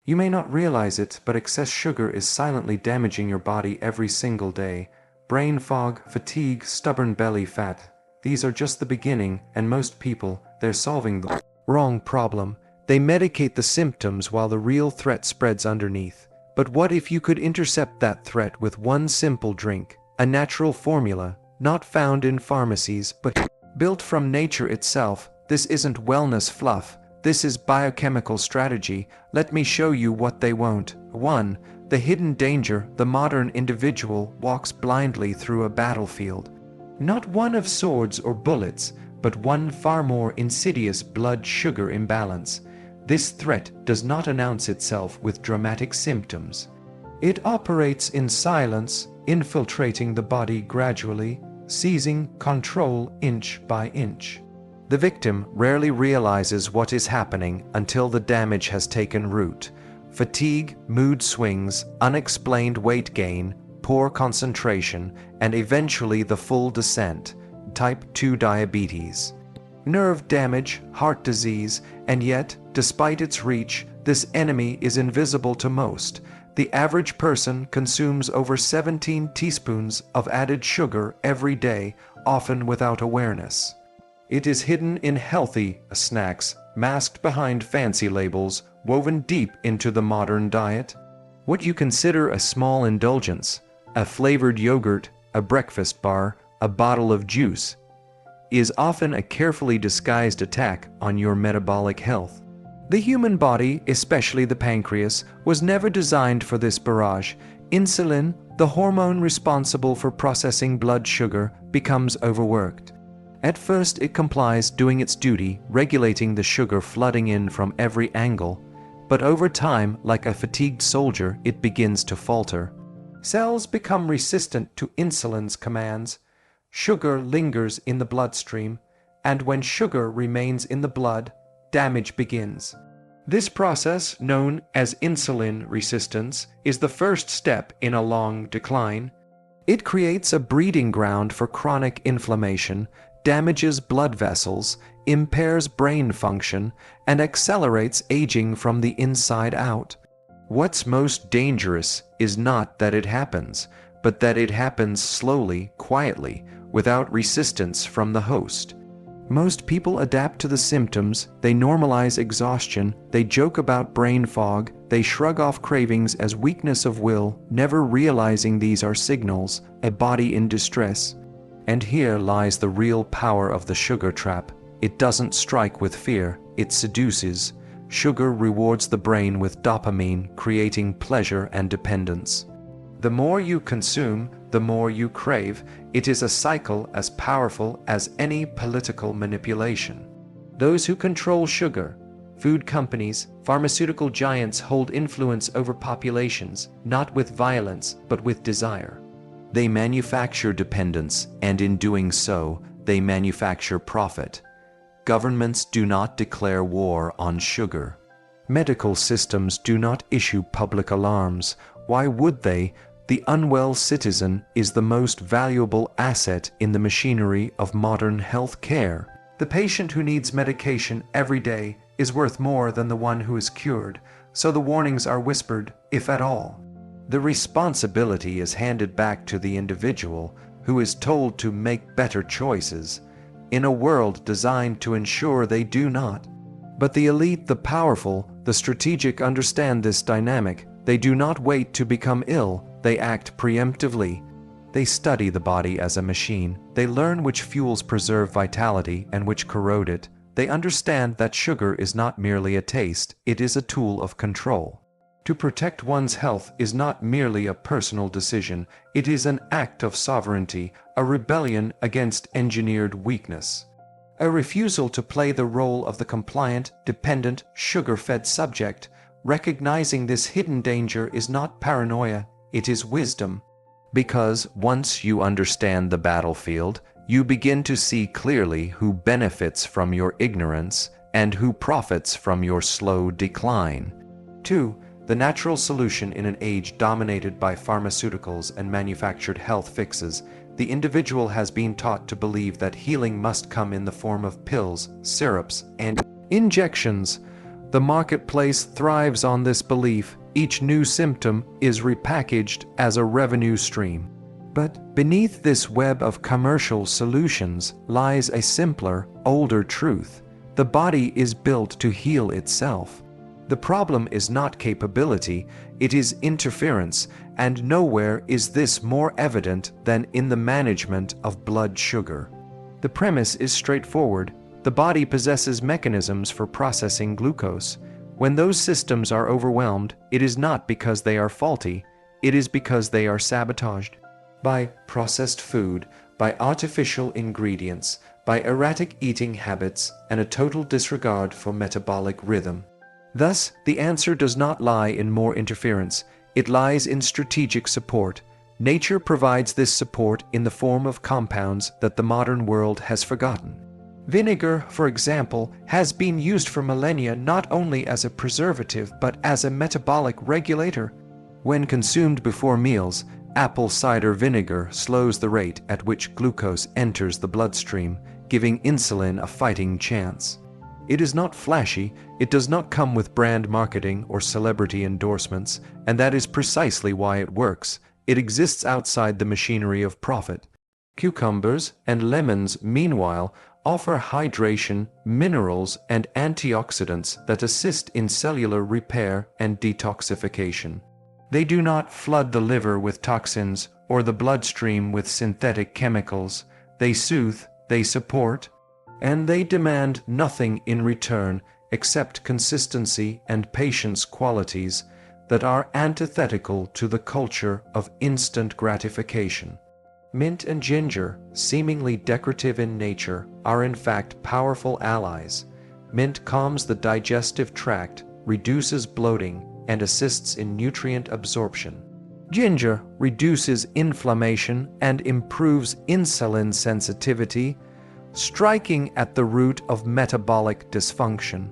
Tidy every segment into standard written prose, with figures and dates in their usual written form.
You may not realize it, but excess sugar is silently damaging your body every single day. Brain fog, fatigue, stubborn belly fat. These are just the beginning, and most people, they're solving the wrong problem. They medicate the symptoms while the real threat spreads underneath. But what if you could intercept that threat with one simple drink? A natural formula, not found in pharmacies, but built from nature itself. This isn't wellness fluff. This is biochemical strategy. Let me show you what they won't. 1. The hidden danger. The modern individual walks blindly through a battlefield. Not one of swords or bullets, but one far more insidious blood-sugar imbalance. This threat does not announce itself with dramatic symptoms. It operates in silence, infiltrating the body gradually, seizing control inch by inch. The victim rarely realizes what is happening until the damage has taken root. Fatigue, mood swings, unexplained weight gain, poor concentration, and eventually the full descent, type 2 diabetes. Nerve damage, heart disease, and yet, despite its reach, this enemy is invisible to most. The average person consumes over 17 teaspoons of added sugar every day, often without awareness. It is hidden in healthy snacks, masked behind fancy labels, woven deep into the modern diet. What you consider a small indulgence, a flavored yogurt, a breakfast bar, a bottle of juice, is often a carefully disguised attack on your metabolic health. The human body, especially the pancreas, was never designed for this barrage. Insulin, the hormone responsible for processing blood sugar, becomes overworked. At first it complies, doing its duty, regulating the sugar flooding in from every angle, but over time, like a fatigued soldier, it begins to falter. Cells become resistant to insulin's commands. Sugar lingers in the bloodstream, and when sugar remains in the blood, damage begins. This process, known as insulin resistance, is the first step in a long decline. It creates a breeding ground for chronic inflammation, damages blood vessels, impairs brain function, and accelerates aging from the inside out. What's most dangerous is not that it happens, but that it happens slowly, quietly, without resistance from the host. Most people adapt to the symptoms, they normalize exhaustion, they joke about brain fog, they shrug off cravings as weakness of will, never realizing these are signals, a body in distress. And here lies the real power of the sugar trap. It doesn't strike with fear, it seduces. Sugar rewards the brain with dopamine, creating pleasure and dependence. The more you consume, the more you crave. It is a cycle as powerful as any political manipulation. Those who control sugar, food companies, pharmaceutical giants, hold influence over populations, not with violence, but with desire. They manufacture dependence, and in doing so, they manufacture profit. Governments do not declare war on sugar. Medical systems do not issue public alarms. Why would they? The unwell citizen is the most valuable asset in the machinery of modern health care. The patient who needs medication every day is worth more than the one who is cured, so the warnings are whispered, if at all. The responsibility is handed back to the individual, who is told to make better choices, in a world designed to ensure they do not. But the elite, the powerful, the strategic understand this dynamic. They do not wait to become ill, they act preemptively. They study the body as a machine. They learn which fuels preserve vitality and which corrode it. They understand that sugar is not merely a taste, it is a tool of control. To protect one's health is not merely a personal decision, it is an act of sovereignty, a rebellion against engineered weakness. A refusal to play the role of the compliant, dependent, sugar-fed subject. Recognizing this hidden danger is not paranoia, it is wisdom. Because once you understand the battlefield, you begin to see clearly who benefits from your ignorance and who profits from your slow decline. 2. The natural solution in an age dominated by pharmaceuticals and manufactured health fixes. The individual has been taught to believe that healing must come in the form of pills, syrups, and injections. The marketplace thrives on this belief. Each new symptom is repackaged as a revenue stream. But beneath this web of commercial solutions lies a simpler, older truth. The body is built to heal itself. The problem is not capability, it is interference, and nowhere is this more evident than in the management of blood sugar. The premise is straightforward. The body possesses mechanisms for processing glucose. When those systems are overwhelmed, it is not because they are faulty, it is because they are sabotaged by processed food, by artificial ingredients, by erratic eating habits, and a total disregard for metabolic rhythm. Thus, the answer does not lie in more interference, it lies in strategic support. Nature provides this support in the form of compounds that the modern world has forgotten. Vinegar, for example, has been used for millennia not only as a preservative but as a metabolic regulator. When consumed before meals, apple cider vinegar slows the rate at which glucose enters the bloodstream, giving insulin a fighting chance. It is not flashy, it does not come with brand marketing or celebrity endorsements, and that is precisely why it works. It exists outside the machinery of profit. Cucumbers and lemons, meanwhile, offer hydration, minerals, and antioxidants that assist in cellular repair and detoxification. They do not flood the liver with toxins or the bloodstream with synthetic chemicals. They soothe, they support, and they demand nothing in return except consistency and patience, qualities that are antithetical to the culture of instant gratification. Mint and ginger, seemingly decorative in nature, are in fact powerful allies. Mint calms the digestive tract, reduces bloating, and assists in nutrient absorption. Ginger reduces inflammation and improves insulin sensitivity, striking at the root of metabolic dysfunction.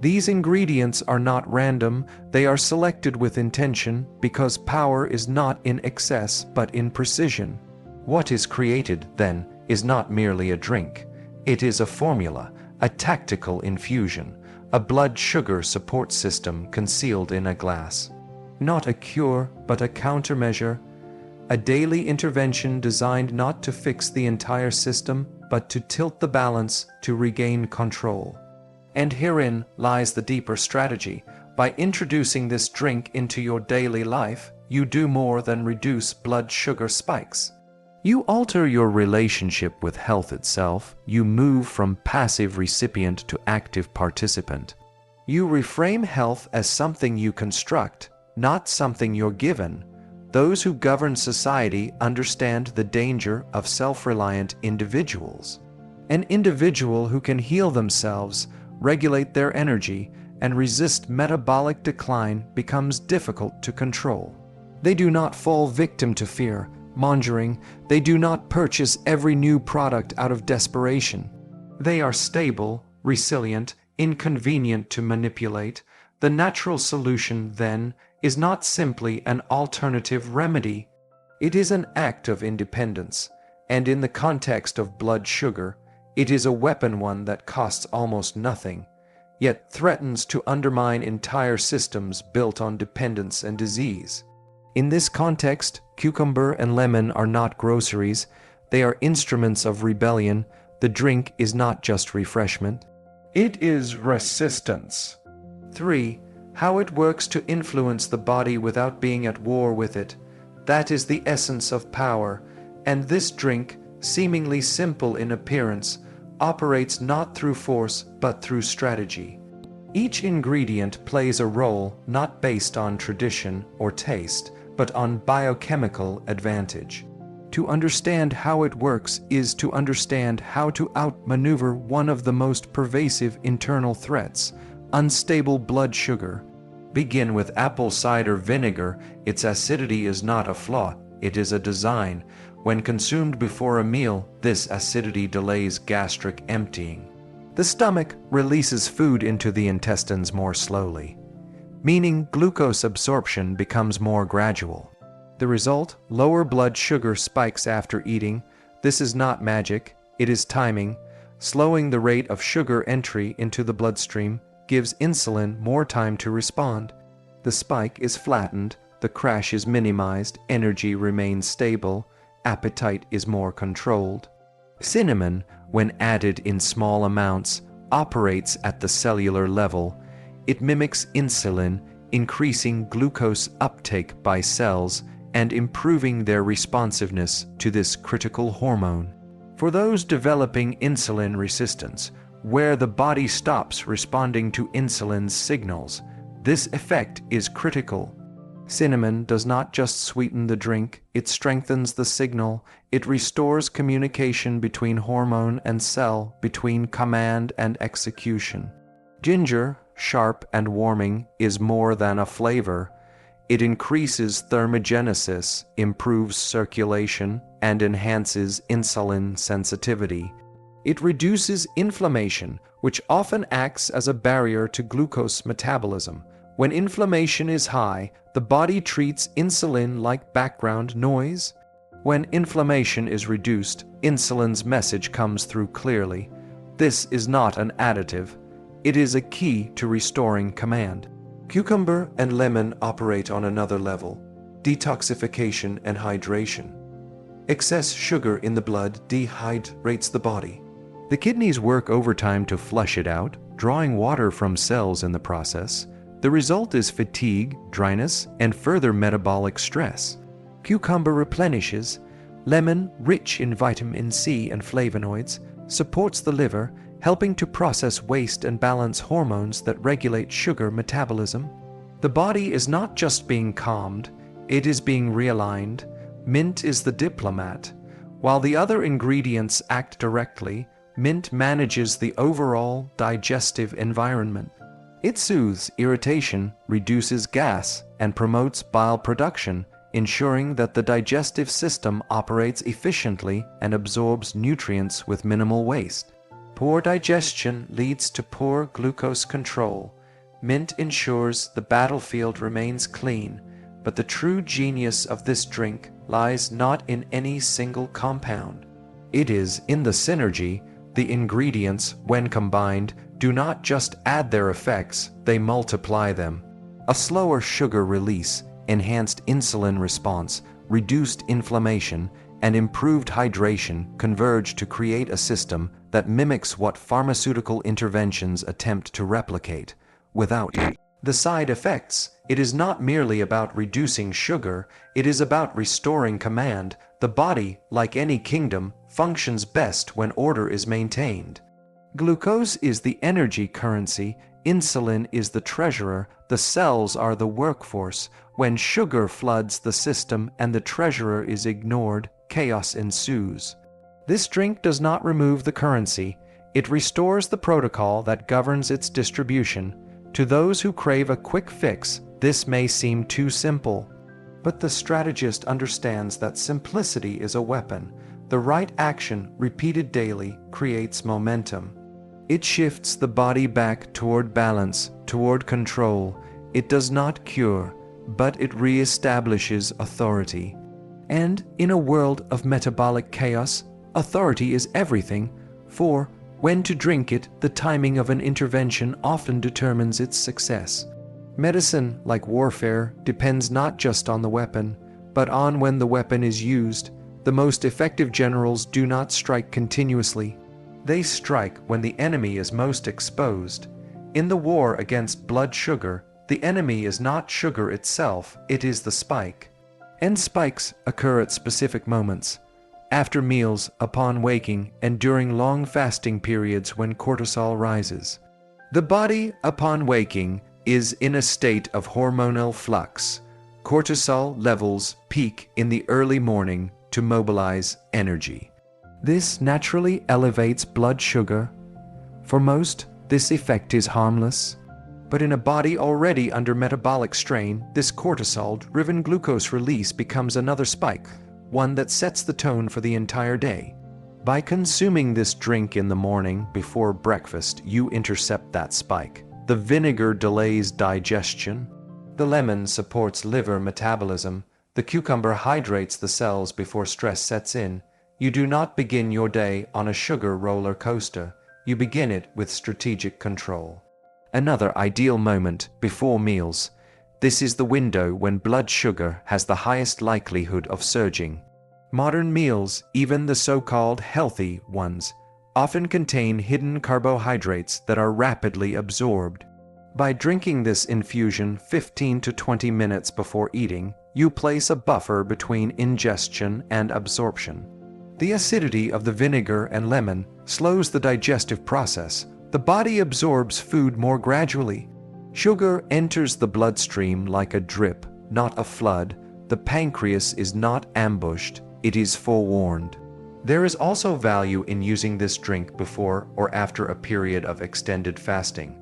These ingredients are not random, they are selected with intention because power is not in excess but in precision. What is created, then, is not merely a drink. It is a formula, a tactical infusion, a blood sugar support system concealed in a glass. Not a cure, but a countermeasure, a daily intervention designed not to fix the entire system, but to tilt the balance to regain control. And herein lies the deeper strategy. By introducing this drink into your daily life, you do more than reduce blood sugar spikes. You alter your relationship with health itself. You move from passive recipient to active participant. You reframe health as something you construct, not something you're given. Those who govern society understand the danger of self-reliant individuals. An individual who can heal themselves, regulate their energy, and resist metabolic decline becomes difficult to control. They do not fall victim to fear, mongering. They do not purchase every new product out of desperation. They are stable, resilient, inconvenient to manipulate. The natural solution, then, is not simply an alternative remedy. It is an act of independence, and in the context of blood sugar, it is a weapon, one that costs almost nothing, yet threatens to undermine entire systems built on dependence and disease. In this context, cucumber and lemon are not groceries, they are instruments of rebellion. The drink is not just refreshment, it is resistance. 3. How it works to influence the body without being at war with it. That is the essence of power, and this drink, seemingly simple in appearance, operates not through force but through strategy. Each ingredient plays a role not based on tradition or taste, but on biochemical advantage. To understand how it works is to understand how to outmaneuver one of the most pervasive internal threats, unstable blood sugar. Begin with apple cider vinegar. Its acidity is not a flaw, it is a design. When consumed before a meal, this acidity delays gastric emptying. The stomach releases food into the intestines more slowly, meaning glucose absorption becomes more gradual. The result? Lower blood sugar spikes after eating. This is not magic, it is timing, slowing the rate of sugar entry into the bloodstream. gives insulin more time to respond. The spike is flattened, the crash is minimized, energy remains stable, appetite is more controlled. Cinnamon, when added in small amounts, operates at the cellular level. It mimics insulin, increasing glucose uptake by cells and improving their responsiveness to this critical hormone. For those developing insulin resistance, where the body stops responding to insulin's signals, this effect is critical. Cinnamon does not just sweeten the drink, it strengthens the signal, it restores communication between hormone and cell, between command and execution. Ginger, sharp and warming, is more than a flavor. It increases thermogenesis, improves circulation, and enhances insulin sensitivity. It reduces inflammation, which often acts as a barrier to glucose metabolism. When inflammation is high, the body treats insulin like background noise. When inflammation is reduced, insulin's message comes through clearly. This is not an additive. It is a key to restoring command. Cucumber and lemon operate on another level: detoxification and hydration. Excess sugar in the blood dehydrates the body. The kidneys work overtime to flush it out, drawing water from cells in the process. The result is fatigue, dryness, and further metabolic stress. Cucumber replenishes. Lemon, rich in vitamin C and flavonoids, supports the liver, helping to process waste and balance hormones that regulate sugar metabolism. The body is not just being calmed, it is being realigned. Mint is the diplomat. While the other ingredients act directly, mint manages the overall digestive environment. It soothes irritation, reduces gas, and promotes bile production, ensuring that the digestive system operates efficiently and absorbs nutrients with minimal waste. Poor digestion leads to poor glucose control. Mint ensures the battlefield remains clean, but the true genius of this drink lies not in any single compound. It is in the synergy. The ingredients, when combined, do not just add their effects, they multiply them. A slower sugar release, enhanced insulin response, reduced inflammation, and improved hydration converge to create a system that mimics what pharmaceutical interventions attempt to replicate, without the side effects. It is not merely about reducing sugar, it is about restoring command. The body, like any kingdom, functions best when order is maintained. Glucose is the energy currency, insulin is the treasurer, the cells are the workforce. When sugar floods the system and the treasurer is ignored, chaos ensues. This drink does not remove the currency, it restores the protocol that governs its distribution. To those who crave a quick fix, this may seem too simple. But the strategist understands that simplicity is a weapon. The right action, repeated daily, creates momentum. It shifts the body back toward balance, toward control. It does not cure, but it reestablishes authority. And in a world of metabolic chaos, authority is everything, for when to drink it, the timing of an intervention often determines its success. Medicine, like warfare, depends not just on the weapon, but on when the weapon is used. The most effective generals do not strike continuously. They strike when the enemy is most exposed. In the war against blood sugar, the enemy is not sugar itself, it is the spike. And spikes occur at specific moments. After meals, upon waking, and during long fasting periods when cortisol rises. The body, upon waking, is in a state of hormonal flux. Cortisol levels peak in the early morning to mobilize energy. This naturally elevates blood sugar. For most, this effect is harmless. But in a body already under metabolic strain, this cortisol-driven glucose release becomes another spike, one that sets the tone for the entire day. By consuming this drink in the morning before breakfast, you intercept that spike. The vinegar delays digestion. The lemon supports liver metabolism. The cucumber hydrates the cells before stress sets in. You do not begin your day on a sugar roller coaster. You begin it with strategic control. Another ideal moment, before meals. This is the window when blood sugar has the highest likelihood of surging. Modern meals, even the so-called healthy ones, often contain hidden carbohydrates that are rapidly absorbed. By drinking this infusion 15 to 20 minutes before eating, you place a buffer between ingestion and absorption. The acidity of the vinegar and lemon slows the digestive process. The body absorbs food more gradually. Sugar enters the bloodstream like a drip, not a flood. The pancreas is not ambushed, it is forewarned. There is also value in using this drink before or after a period of extended fasting.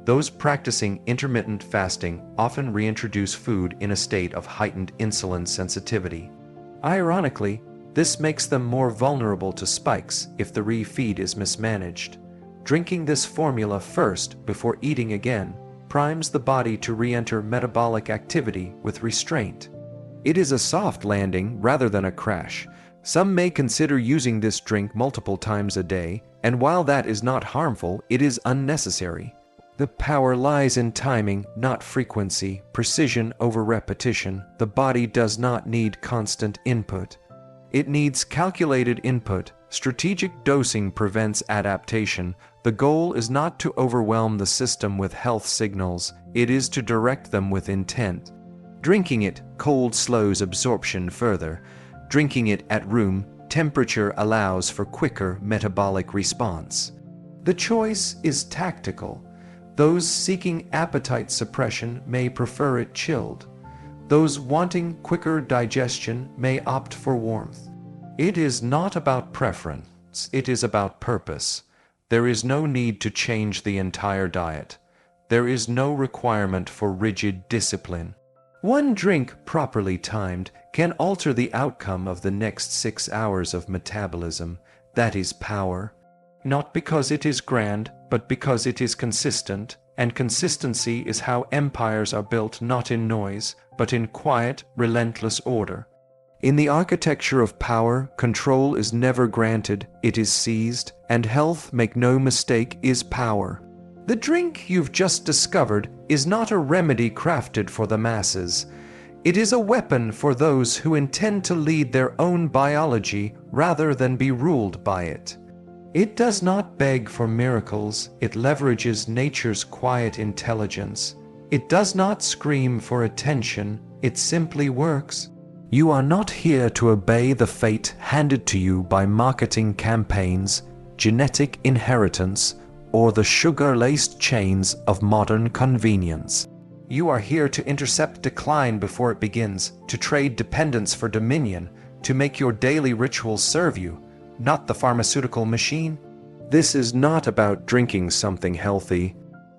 Those practicing intermittent fasting often reintroduce food in a state of heightened insulin sensitivity. Ironically, this makes them more vulnerable to spikes if the refeed is mismanaged. Drinking this formula first before eating again primes the body to re-enter metabolic activity with restraint. It is a soft landing rather than a crash. Some may consider using this drink multiple times a day, and while that is not harmful, it is unnecessary. The power lies in timing, not frequency, precision over repetition. The body does not need constant input. It needs calculated input. Strategic dosing prevents adaptation. The goal is not to overwhelm the system with health signals, it is to direct them with intent. Drinking it cold slows absorption further. Drinking it at room temperature allows for quicker metabolic response. The choice is tactical. Those seeking appetite suppression may prefer it chilled. Those wanting quicker digestion may opt for warmth. It is not about preference, it is about purpose. There is no need to change the entire diet. There is no requirement for rigid discipline. One drink properly timed can alter the outcome of the next 6 hours of metabolism. That is power. Not because it is grand, but because it is consistent, and consistency is how empires are built, not in noise, but in quiet, relentless order. In the architecture of power, control is never granted, it is seized, and health, make no mistake, is power. The drink you've just discovered is not a remedy crafted for the masses. It is a weapon for those who intend to lead their own biology rather than be ruled by it. It does not beg for miracles, it leverages nature's quiet intelligence. It does not scream for attention, it simply works. You are not here to obey the fate handed to you by marketing campaigns, genetic inheritance, or the sugar-laced chains of modern convenience. You are here to intercept decline before it begins, to trade dependence for dominion, to make your daily rituals serve you, not the pharmaceutical machine. This is not about drinking something healthy.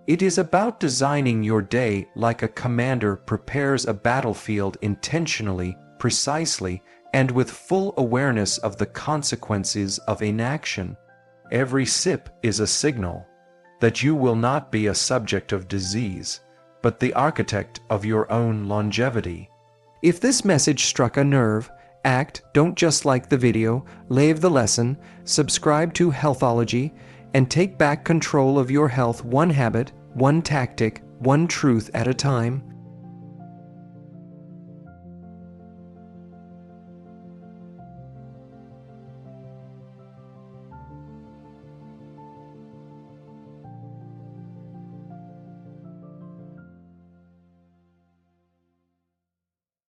It is about designing your day like a commander prepares a battlefield intentionally, precisely, and with full awareness of the consequences of inaction. Every sip is a signal that you will not be a subject of disease, but the architect of your own longevity. If this message struck a nerve, act, don't just like the video, leave the lesson, subscribe to Healthology, and take back control of your health one habit, one tactic, one truth at a time.